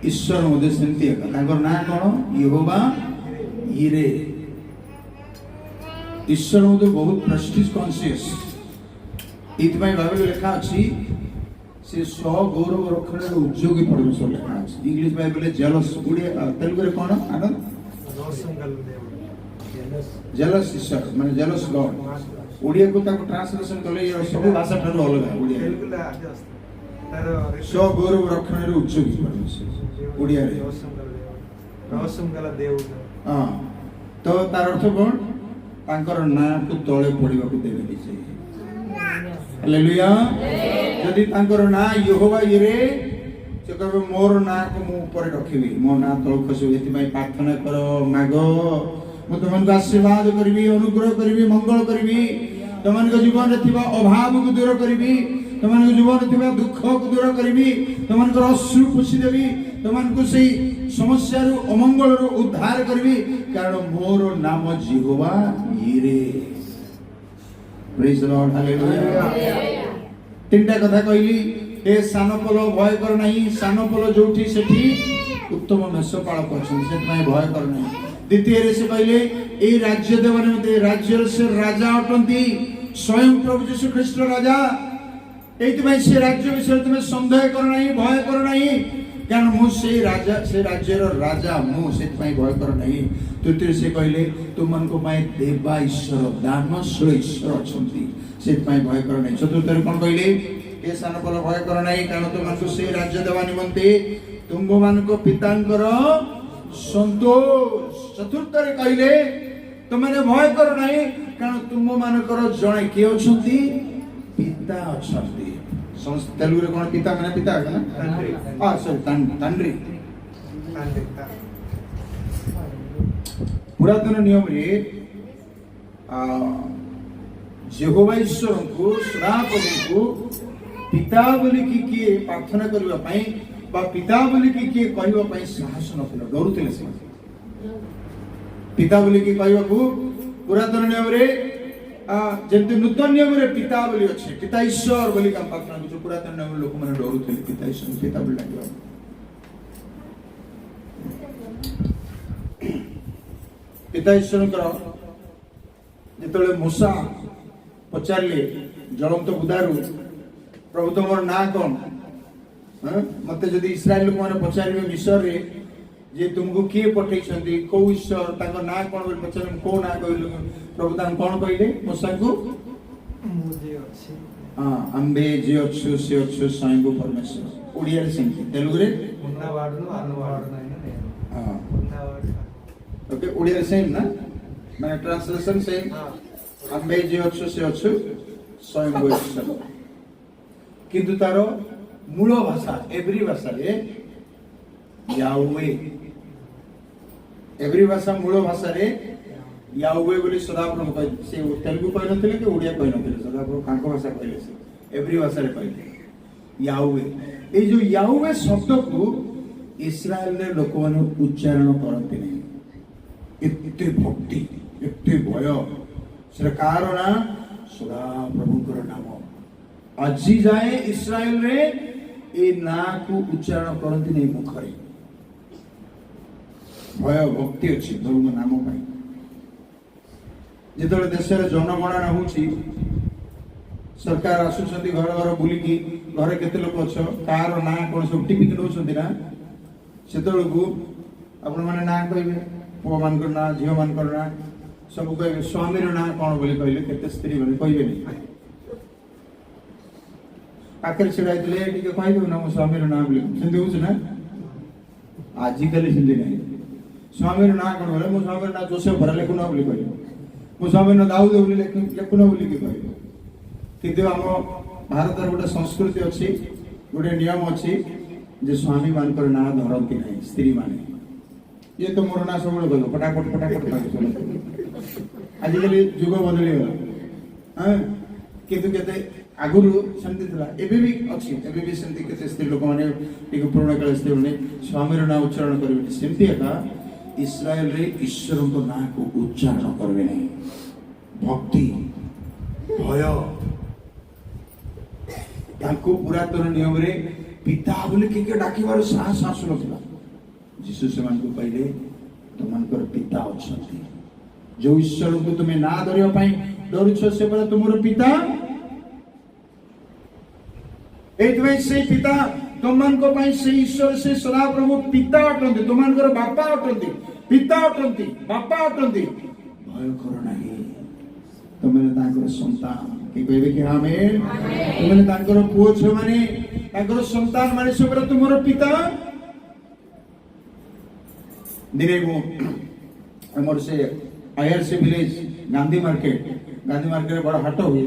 ईश्वर मधे सेमती है। तांकर ना कोन? यहोवा इरे। ईश्वर मधे बहुत प्रेस्टिज कॉन्शियस। इति बाइबल लिखा अछि से स्व गौरव रक्षण उद्योगी परमेश्वर लिखा अछि। English Bible jealous, Odia Telugu रे कोन? आनंद जेलस ईश्वर माने जेलस गॉड। उड़िया को ताको ट्रांसलेशन कले ये सब भाषा ठारो अलग है। उड़िया स्व गौरव रक्षण उद्योगी परमेश्वर उड़िया रे रहस्यम गला देव। हां तो तार अर्थ कोन? तांकर ना को तळे पडिबा को देबे दिसे। हालेलुया। यदि तांकर ना यहोवा इरे, से कहबे मोर ना को मु ऊपर रखिबी, मो ना तळ खसो। एति भाई प्रार्थना करो, मागो, मु तुमन को आशीर्वाद करबी, अनुग्रह करबी, मंगल करबी, तुमन को जीवन रे थिबा अभाव को दूर करबी, तुमन को जीवन रे थिबा दुख को दूर करबी, तुमन को अश्रु पुछि देबी, तुमन को सही समस्या रु अमंगल रु उद्धार करबी, कारण मोर नाम यहोवा इरे। Praise the lord, hallelujah. तीनटा कथा कहली, ए सानपल भय कर नहीं, सानपल जोठी सेठी उत्तम मेषपालक अछन, सेतमै भय कर नहीं। द्वितीय रे से कहले ए राज्य देवन मते राज्यर से राजा अटंती, स्वयं प्रभु यीशु ख्रीष्ट राजा। এইଥିପାଇଁ ସେ ରାଜ୍ୟ ବିଷୟରେ ତୁମେ ସନ୍ଦେହ କର ନାହିଁ, ଭୟ କର ନାହିଁ, କାରଣ ମୁଁ ସେଇ ରାଜା, ସେ ରାଜ୍ୟର ରାଜା ମୁଁ, ସେଥିପାଇଁ ଭୟ କର ନାହିଁ। ତୃତୀୟରେ ସେ କହିଲେ ତୁମମାନଙ୍କ ପାଇଁ ଦେବା ଈଶ୍ୱର, ଦାନଶୀଳ ଈଶ୍ୱର ଅଛନ୍ତି, ସେଥିପାଇଁ ଭୟ କର ନାହିଁ। ଚତୁର୍ଥରେ କ'ଣ କହିଲେ? ଏ ସାନ ପୁଅ ଭୟ କର ନାହିଁ, କାରଣ ତୁମମାନଙ୍କୁ ସେ ରାଜ୍ୟ ଦେବା ନିମନ୍ତେ ତୁମମାନଙ୍କ ପିତାଙ୍କର ସନ୍ତୋଷ। ଚତୁର୍ଥରେ କହିଲେ ତୁମମାନେ ଭୟ କର ନାହିଁ, କାରଣ ତୁମମାନଙ୍କର ଜଣେ କିଏ ଅଛନ୍ତି? ପିତା ଅଛନ୍ତି। ତେଲୁଗୁରେ କ'ଣ ପିତା ମାନେ ପିତା ନା తండ్రి। ପୁରାତନ ନିୟମରେ ଯେହୋବା ଈଶ୍ୱରଙ୍କୁ, ସଦାପ୍ରଭୁଙ୍କୁ ପିତା ବୋଲିକି କିଏ ପ୍ରାର୍ଥନା କରିବା ପାଇଁ ବା ପିତା ବୋଲିକି କିଏ କହିବା ପାଇଁ ସାହସ ନଥିଲା, ଡରୁଥିଲେ ସେମାନେ। ପିତା ବୋଲିକି କହିବାକୁ ପୁରାତନ ନିୟମରେ ଯେମିତି ନୂତନ ନିୟମରେ ପିତା ବୋଲି ଅଛି, ପିତା ଈଶ୍ୱର ବୋଲି ପ୍ରାର୍ଥନା କରୁଛୁ, ପୁରାତନ ନିୟମରେ ଲୋକମାନେ ଡରୁଥିଲେ ପିତା ଈଶ୍ୱର ପିତା ବୋଲି ଡାକିବା। ପିତା ଈଶ୍ୱରଙ୍କର ଯେତେବେଳେ ମୂଷା ପଚାରିଲେ ଜ୍ୱଳନ୍ତ ବୁଦାରୁ, ପ୍ରଭୁ ତମର ନାଁ କ'ଣ? ମତେ ଯଦି ଇସ୍ରାଏଲ ଲୋକମାନେ ପଚାରିବେ ମିଶରରେ ଯେ ତୁମକୁ କିଏ ପଠେଇଛନ୍ତି, କୋଉ ଈଶ୍ୱର, ତାଙ୍କ ନାଁ କ'ଣ ବୋଲି ପଚାରିଲେ କୋଉ ନାଁ କହିଲୁ? ପ୍ରଭୁ ତାଙ୍କୁ କ'ଣ କହିଲେ? ମୂଷାଙ୍କୁ ଆମ୍ଭେ ଯିଏ ଅଛୁ ସେ ଅଛୁ ସ୍ୱୟଂ ପରମେଶ୍ୱର। ଓଡ଼ିଆରେ ସେମିତି, ତେଲୁଗୁରେ ଓକେ, ଓଡ଼ିଆରେ ସେମ୍ ନା, ମାନେ ଟ୍ରାନ୍ସଲେସନ ସେମ୍। ଆମ୍ଭେ ଯିଏ ଅଛୁ ସେ ଅଛୁ ସ୍ୱୟଂ ଈଶ୍ୱର। କିନ୍ତୁ ତାର ମୂଳ ଭାଷା ଏଭ୍ରି ଭାଷାରେ ୟାହ୍ୱେ, ଏଭ୍ରି ଭାଷା ମୂଳ ଭାଷାରେ ୟାହ୍ୱେ ବୋଲି ସଦାପ୍ରଭୁ କହିଲେ। ସେ ତେଲୁଗୁ କହିନଥିଲେ କି ଓଡ଼ିଆ କହିନଥିଲେ, ସଦାପ୍ରଭୁ ତାଙ୍କ ଭାଷା କହିଲେ, ସେ ଏଭ୍ରି ଭାଷାରେ କହିଲେ ୟାହ୍ୱେ। ଏଇ ଯୋଉ ୟାହ୍ୱେ ଶବ୍ଦକୁ ଇସ୍ରାଏଲରେ ଲୋକମାନେ ଉଚ୍ଚାରଣ କରନ୍ତି ନାହିଁ। ଏତେ ଭକ୍ତି, ଏତେ ଭୟ, ସେଟା କାହାର ନାଁ? ସଦାପ୍ରଭୁଙ୍କର ନାମ। ଆଜି ଯାଏ ଇସ୍ରାଏଲରେ ଏ ନାଁକୁ ଉଚ୍ଚାରଣ କରନ୍ତି ନାହିଁ ମୁଖରେ। ଭୟ ଭକ୍ତି ଅଛି ପ୍ରଭୁଙ୍କ ନାମ ପାଇଁ। ଯେତେବେଳେ ଦେଶରେ ଜନଗଣନା ହଉଛି, ସରକାର ଆସୁଛନ୍ତି ଘର ଘର ବୁଲିକି, ଘରେ କେତେ ଲୋକ ଅଛ, କାହାର ନାଁ କ'ଣ ସବୁ ଟିପିକି ନେଉଛନ୍ତି ନା, ସେତେବେଳକୁ ଆପଣମାନେ ନାଁ କହିବେ, ପୁଅ ମାନଙ୍କର ନାଁ, ଝିଅ ମାନଙ୍କର ନାଁ ସବୁ କହିବେ। ସ୍ୱାମୀର ନାଁ କ'ଣ ବୋଲି କହିଲେ କେତେ ସ୍ତ୍ରୀ ମାନେ କହିବେନି। ପାଖରେ ଛିଡ଼ା ହେଇଥିଲେ ଟିକେ କହିଦେବୁ ନା ମୋ ସ୍ୱାମୀର ନାଁ ବୋଲି, ସେମିତି ହଉଛି ନା? ଆଜିକାଲି ସେମିତି ନାହିଁ। ସ୍ୱାମୀର ନାଁ କ'ଣ କହିଲେ, ମୋ ସ୍ୱାମୀର ନାଁ ଜୋସେଫ ଭରା ଲେଖୁନ ବୋଲି କହିବେ, ମୋ ସ୍ୱାମୀର ନାଁ ଦାଉଦ ବୋଲି ଲେଖୁନ ବୋଲିକି କହିବେ। କିନ୍ତୁ ଆମ ଭାରତର ଗୋଟେ ସଂସ୍କୃତି ଅଛି, ଗୋଟେ ନିୟମ ଅଛି ଯେ ସ୍ୱାମୀ ମାନଙ୍କର ନାଁ ଧରନ୍ତି ନାହିଁ ସ୍ତ୍ରୀ ମାନେ। ଇଏ ତ ମୋର ନାଁ ସବୁବେଳେ କହିବ, ଫଟାଫଟ ଫଟାଫଟ କହିବ। ଆଜିକାଲି ଯୁଗ ବଦଳିଗଲା। କିନ୍ତୁ କେତେ ଆଗରୁ ସେମିତି ଥିଲା, ଏବେ ବି ଅଛି, ଏବେ ବି ସେମିତି କେତେ ସ୍ତ୍ରୀ ଲୋକମାନେ ଟିକେ ପୁରୁଣା କାଳ ସ୍ତ୍ରୀ ମାନେ ସ୍ୱାମୀର ନାଁ ଉଚ୍ଚାରଣ କରିବେନି। ସେମିତି ଏକା ଇସ୍ରାଏଲରେ ଈଶ୍ୱରଙ୍କ ନାଁକୁ ଉଚ୍ଚାରଣ କରିବେ ନାହିଁ। ଭକ୍ତି, ଭୟ, ତାଙ୍କୁ ପୁରାତନ ନିୟମରେ ପିତା ବୋଲି କିଏ ଡାକିବାର ସାହସ ଆସୁନଥିଲା। ଯୀଶୁ ସେମାନଙ୍କୁ କହିଲେ ତୁମମାନଙ୍କର ପିତା ଅଛନ୍ତି। ଯୋଉ ଈଶ୍ୱରଙ୍କୁ ତୁମେ ନାଁ ଧରିବା ପାଇଁ ଡରୁଛ, ସେ ପରା ତୁମର ପିତା। ଏଇଥିପାଇଁ ସେଇ ପିତା ତୁମମାନଙ୍କ ପାଇଁ ସେଇ ଈଶ୍ୱର, ସେ ସଦାପ୍ରଭୁ ପିତା ଅଟନ୍ତି, ତୁମମାନଙ୍କର ବାପା ଅଟନ୍ତି, ପିତା ଅଟନ୍ତି, ବାପା ଅଟନ୍ତି। ଭୟ କର ନାହିଁ, ତୁମେ ତାଙ୍କର ସନ୍ତାନ। କି କହିବେ କି ଆମେନ୍? ତୁମେ ତାଙ୍କର ପୁଅ ଝିଅ ମାନେ, ତାଙ୍କର ସନ୍ତାନ ମାନେ, ସେ ପରା ତୁମର ପିତା। ଦିନେ ମୁଁ ଆମର ସେ IRC ଭିଲେଜ ଗାନ୍ଧୀ ମାର୍କେଟ ବଡ଼ ହାଟ ହୁଏ।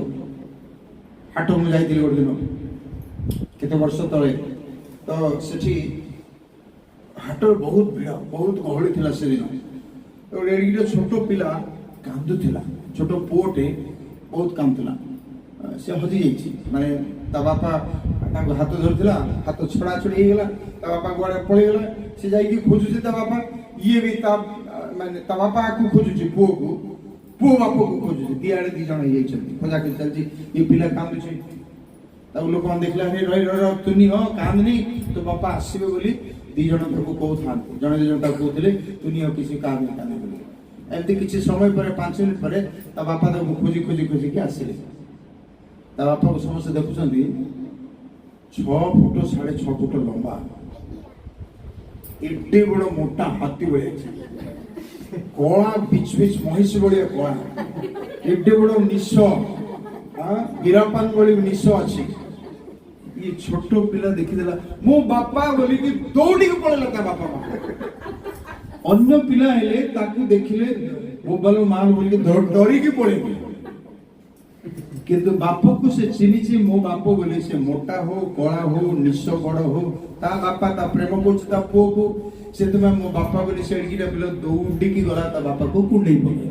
ହାଟ ମୁଁ ଯାଇଥିଲି ଗୋଟେ ଦିନ କେତେ ବର୍ଷ ତଳେ। ତ ସେଠି ହାଟରେ ବହୁତ ଭିଡ଼, ବହୁତ ଗହଳି ଥିଲା ସେଦିନ। ଗୋଟେ ଛୋଟ ପିଲା କାନ୍ଦୁଥିଲା, ଛୋଟ ପୁଅଟେ ବହୁତ କାନ୍ଦୁଥିଲା। ସେ ହଜି ଯାଇଛି, ମାନେ ତା ବାପା ତାଙ୍କୁ ହାତ ଧରିଥିଲା, ହାତ ଛଡ଼ା ଛଡ଼ି ହେଇଗଲା, ତା ବାପା କୁଆଡ଼େ ପଳେଇଗଲା। ସେ ଯାଇକି ଖୋଜୁଛି ତା ବାପା, ଇଏ ବି ତା ବାପା ଆକୁ ଖୋଜୁଛି, ପୁଅ ବାପକୁ ଖୋଜୁଛି। ଦିଆଡ଼େ ଦି ଜଣ ହେଇଯାଇଛନ୍ତି, ଖୋଜାଖୋଜି ଚାଲିଛି। ଏ ପିଲା କାନ୍ଦୁଛି, ତାକୁ ଲୋକମାନେ ଦେଖିଲା, ରହି ତୁନି ହଁ କାନ୍ଦନି, ତୋ ବାପା ଆସିବେ ବୋଲି ଦି ଜଣ ତାକୁ କହୁଥାନ୍ତି। ଜଣେ ଦି ଜଣ ତାକୁ କହୁଥିଲେ ତୁନି ଆଉ କିଛି କାନ୍ଦନି ବୋଲି। ଏମିତି କିଛି ସମୟ ପରେ, 5 ମିନିଟ୍ ପରେ ତା ବାପା ତାକୁ ଖୋଜିକି ଆସିଲେ। ତା ବାପାକୁ ସମସ୍ତେ ଦେଖୁଛନ୍ତି, 6 फुट 6.5 फुट लंबा एड्डे बड़ मोटा हाथी भाई कला बिच बिच महिष भाया कला एड्डे बड़ निश गिरापान भाई निश अच्छी ये छोट पिला देखीदेला मो बापा बोलिकी दौड़ी पड़ेला ता बापा माँ अन्य पिला हेले ताकू देखिले मोबाइल मार बोलिकी डरिकी पड़ेगी किंतु बाप को से चिन्हिची मो बाप बोले से मोटा हो कला हो निश बड़ हो ता बापा ता प्रेम करछ ता पो को से तुम मो बापा बोले से एडकीटा पिला दौड़ी की गला ता बापा को कुंडई पड़े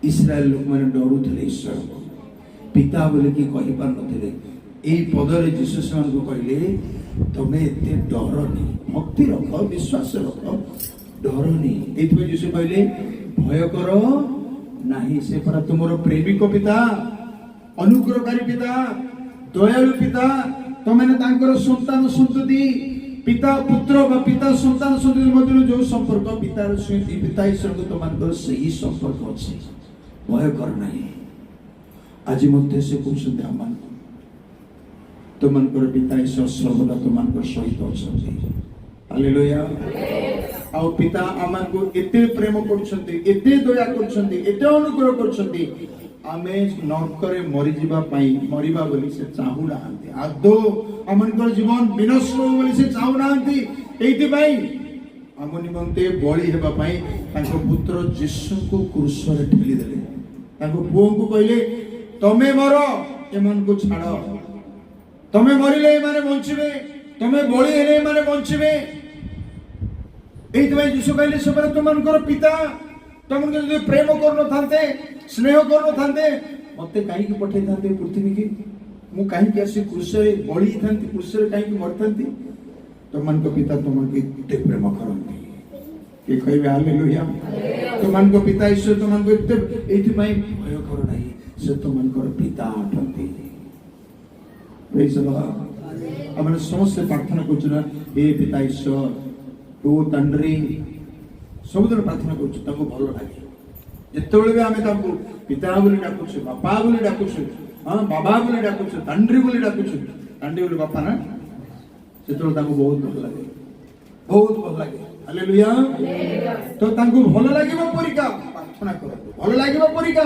इस्राएल लोक माने डरुथले ईश्वर को पिता बोले कि कहि पार नथिले एई पदरे जीसु मान को कहले तमे एते डरनी भक्ति रख विश्वास रख डरनी एथि जीसु कहले भय करो नहीं से पर तुमरो प्रेमिक पिता अनुग्रहकारी पिता दयालु पिता तमेने तांकर संतान संतति पिता पुत्र बा पिता संतान संतति मध्य जो संपर्क पिता सहित पिता ईश्वर को तुमकर सही संपर्क अछि भय कर नहीं आज मध्य से कहते आम तुमकर पिता ईश्वर सर्वदा तुमकर सहित अच्छा हालेलुया आ पिता आम को एते प्रेम करछंती एते दया करछंती एते अनुग्रह करछंती आमे नरकरे मरि जिबा पई मरिबा बोली से चाहू नाहंती आदो आमनकर जीवन विनष्ट हो बोली से चाहू नाहंती एइति पई आम निमंते बळी हेबा पई ताको पुत्र यीशु को क्रूस रे ठेली देले ताको पुओ को कहले तमे मरो एमन को छाड़ो तमे मरिले माने बंचिबे तमे बळी हेले माने बंचिबे एइतबाई यीशु कहले सबरे तुमनकर पिता तुमनके जदि प्रेम करनो थांते स्नेह करनो थांते मते काहे की पठै थांते पृथ्वी की मु काहे की आसी क्रूस रे बळी थांती क्रूस रे काहे की मरथांती तुमनको पिता तुमके एते प्रेम करंती के कहबे हालेलुया तुमनको पिता ईश्वर तुमनको एते एइतबाई भय कर नाही से तुमनकर पिता अटंती प्रेज द लॉर्ड हमने समस्त प्रार्थना करछना हे पिता ईश्वर तो तंड्री सबुदिन प्रार्थना करछु ताको भलो लागे जेतेबेले भी आमे ताको पिता बोली डाकुछु बापा बोली डाकुछु हां बाबा बोली डाकुछु तंड्री बोली डाकुछु तंड्री बोली बापा ना सेतेबेले ताको बहुत भलो लागे हालेलुया तो ताको भलो लागिबो परिका प्रार्थना करतो भलो लागिबो परिका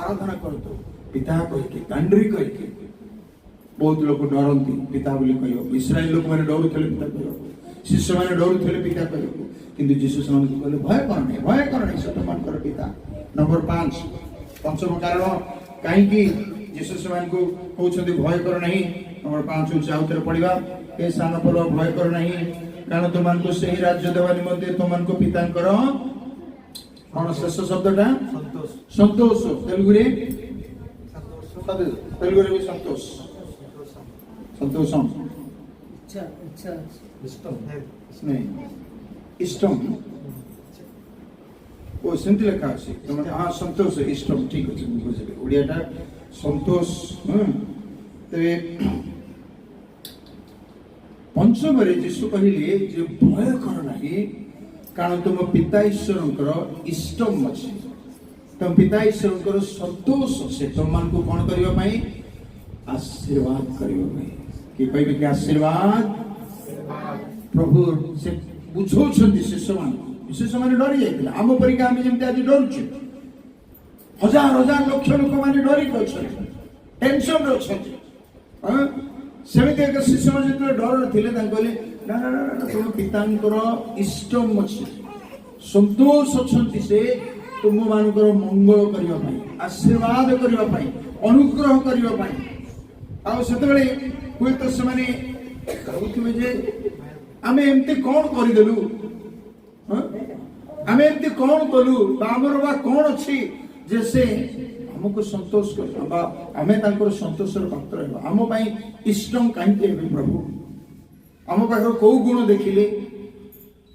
आराधना करतो पिता कहि के तंड्री कहि के बहुत लोग डरती पिता बोली कहियो इस्राएल लोक माने डरुथले पिता कहियो शिष्य माने डरुथले पिता कहियो किंतु यीशु मान को कहले भय कर नहीं से तुमकर पिता नंबर 5 पंचम कारण काहे कि यीशु मान को कहउछथि भय कर नहीं नंबर 5 उच्च आउतर पढिबा ए सान पर भय कर नहीं कारण तुमन को सही राज्य देवा निमंते तुमन को पितांकर कोन शेष शब्दटा संतोष तेलुगु रे भी संतोष संतोषम अच्छा नहीं इष्टम ओ सेंति लेखा अछि तमन हां संतोष इष्टम ठीक अछि बुझले ओडियाटा संतोष तबे पंचम रे यीशु कहिले जे भय कर नाही कारण तुम पिता ईश्वरंकर इष्टम अछि तुम पिता ईश्वरंकर संतोष से तुमन को कोन करियो पई आशीर्वाद करियो पई कि कहबे कि आशीर्वाद प्रभु से बुझौछन्ति शिष्य माने डरी जाइतिला आम परिका आमे जेमते आज डरछु हजार लक्ष लोक माने डरी गछन्ति टेंशन रे छथि सेमिते एक शिष्य माने जते डर थिले तां कहले ना तुम पितांकर इष्टम अछि संतोष छथि से तुम मानकर मंगल करिवा पई आशीर्वाद करिवा पई अनुग्रह करिवा पई आ सेते बेले कोइ तो समाने कहउथिबे जे आमे एमती कौन करि देलु आमे एमती कौन कलु हमर बा कौन अछि जे से हमको संतोष कर बा आमे तांकर संतोषर पात्र हेबा हम पई इष्टम काहे हेबे प्रभु हम पाखर को गुण देखिले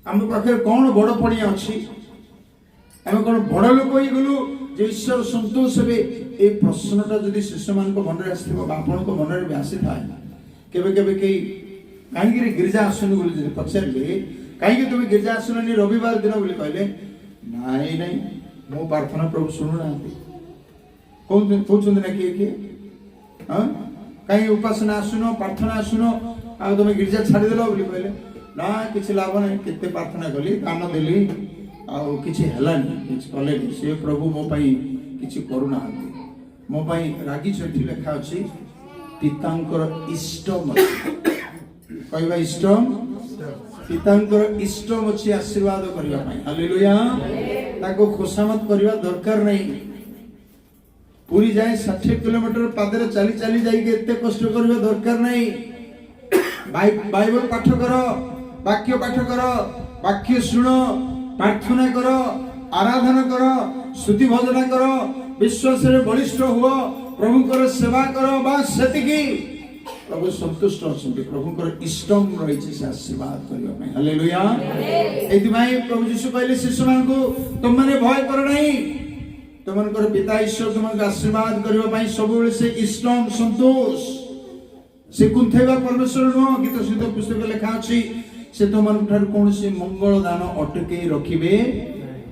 हम पाखर कौन बड़ पड़िया अछि हम कौन बड़ लोक होई गलु जे ईश्वर संतोष हेबे ए प्रश्नटा जदि शिष्य मान को मन रे आसीबो बा आपन को मन रे भी आसी थाए केबे केबे के कहीं गिरजा आसन बोली पचारे कहीं तुम गिरजा आसन नहीं रविवार दिन बोली कहले नाई नहीं मो प्रार्थना प्रभु शुणु ना कहते ना किए किए हाँ कहीं उपासना आसुन प्रार्थना आसुन आ तुम गिर्जा छाड़देल बोली कहले ना किसी लाभ नहीं केते प्रार्थना कली दान देली आउ किछि हेलानी किछि कलेनी से प्रभु मो पई किछि करू नाहंती मो पई रागी छठी लेखा अछि पितांकर इष्टम कहबा इष्टम पितांकर इष्टम अछि आशीर्वाद करिया पई हालेलुया ताको खुशामत करिवा दरकार नहीं पूरी जाए 60 किलोमीटर पादरे चली चली जाई के एते कष्ट करिवा दरकार नहीं बाइबल पाठ करो वाक्य पाठ करो वाक्य सुनो प्रार्थना करो आराधना करो स्तुति भजना करो विश्वास रे बलिष्ठ हुओ प्रभुकर सेवा करो बस सेतिकी प्रभु संतुष्ट अछंती प्रभुकर इष्टम रहिछि से आशीर्वाद करियो में हालेलुया एति भाई प्रभु यीशु कहले शिष्य मान को तुम माने भय करो नहीं तुमनकर पिता ईश्वर तुमको आशीर्वाद करियो पई सब बेले से इष्टम संतोष से कुंथेबा परमेश्वर नो गीत सिद्ध पुस्तक लेखा अछि से तुमन ठार कोन से मंगल दान अटके रखिबे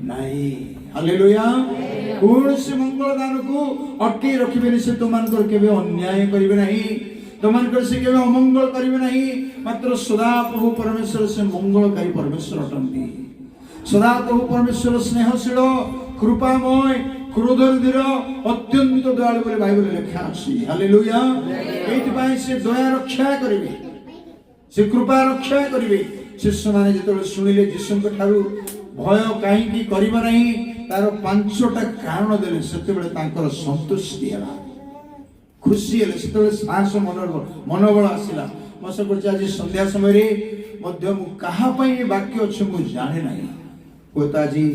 नाही हालेलुया कोन से मंगल दान को अटके रखिबे से तुमनकर केबे अन्याय करिबे नाही तुमनकर से केबे अमंगल करिबे नाही मात्र सदा प्रभु परमेश्वर से मंगलकारी परमेश्वर अटंती सदा प्रभु परमेश्वर स्नेहशील कृपामय क्रोधर अत्यंत दयालु बोले बाइबल लेखा अछि हालेलुया एति पई से दया रक्षा करिवे से कृपा रक्षा करिवे शिष्य माने जेतले सुनिले यीशु के ठारू भय काहे की करिबा नहीं तार पांचटा कारण देले सेते बेले तांकर संतुष्टि हला खुशी हले सेते बेले साहस मनोबल आसिला मसे करछि आज संध्या समय रे मध्य मु कहा पई वाक्य अछि मु जाने नाही कोता जी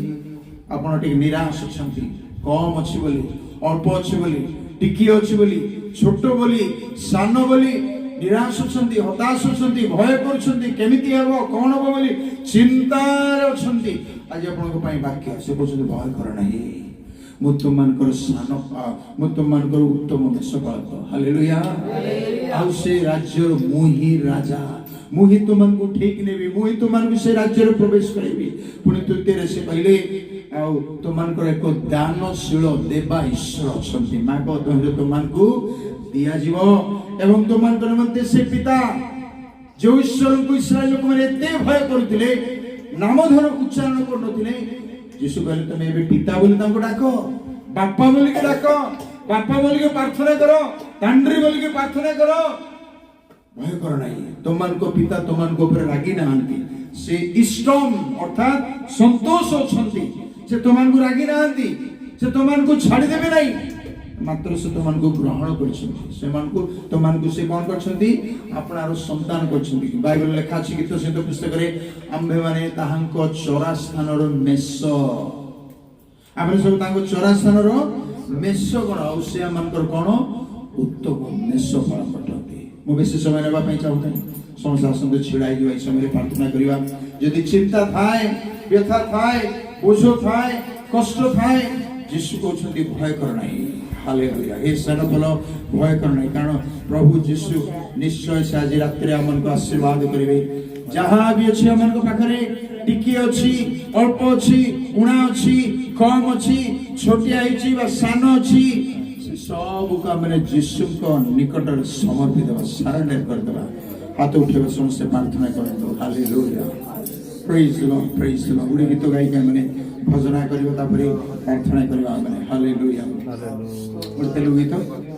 आपण टिक निराश छथि कम अछि बोली अल्प अछि बोली टिकी अछि बोली छोट बोली सान बोली निराश छथि हताश छथि भय करछथि केमिति हेबो कोन हेबो बोली चिंता रे छथि आज आपनको पई वाक्य से कहछथि भय कर नाही मु तुमनकर सान मु तुमनकर उत्तम देश पालक हालेलुया आउ से राज्य मुही राजा मुही तुमनको ठीक नेबी मुही तुमनको से राज्य रे प्रवेश करबी पुनि तृतीय से पहले आउ तुमनकर एक दानशील देवा ईश्वर छथि मागो तोहरे तुमनको दिया जीवो एवं तुमनकर निमंते से पिता जो ईश्वर को इस्राएल लोक माने एते भय करथिले नाम धर उच्चारण करनथिले यीशु कहले तमे एबे पिता बोली तांको डाको बापा बोली के डाको बापा बोली के प्रार्थना करो तांड्री बोली के प्रार्थना करो भय कर नाही तुमनको पिता तुमनको ऊपर रागी नाहंती से इष्टम अर्थात संतोष अछंती से तुमनको रागी नाहंती से तुमनको छाडी देबे नाही मात्र से तुमनको ग्रहण करछंती से मानको तुमनको से कोन करछंती आपनारो संतान करछंती बाइबल लेखा अछि गीत सिद्ध पुस्तक रे आम्भे माने ताहांको चोरा स्थानरो मेष आबे सब तांको चोरा स्थानरो मेष कोन औ से मानकर कोन उत्तम मेष फल पटती मु बेसी समय नेबा पई चाहू संसार संग छिड़ाई दिवा समय प्रार्थना करिवा यदि चिंता थाए व्यथा थाए बोझ थाए कष्ट थाए यीशु कहछंती भय कर नाही हालेलुया हे सन फल भय कर नाही कारण प्रभु यीशु निश्चय से आज रात्रि हमनको आशीर्वाद करिवे जहां भी अछि हमनको पाखरे टिकी अछि अल्प अछि उणा अछि कम अछि छोटिया अछि बा सान अछि से सब को हमने यीशु को निकट समर्पित देबा सरेंडर कर देबा हाथ उठेबा समस्त प्रार्थना करतो हालेलुया प्रेज द लॉर्ड उडी गीत गाई के हमने भजना करियो तापरे प्रार्थना करियो हमने हालेलुया हालेलुया तेलुगु गीत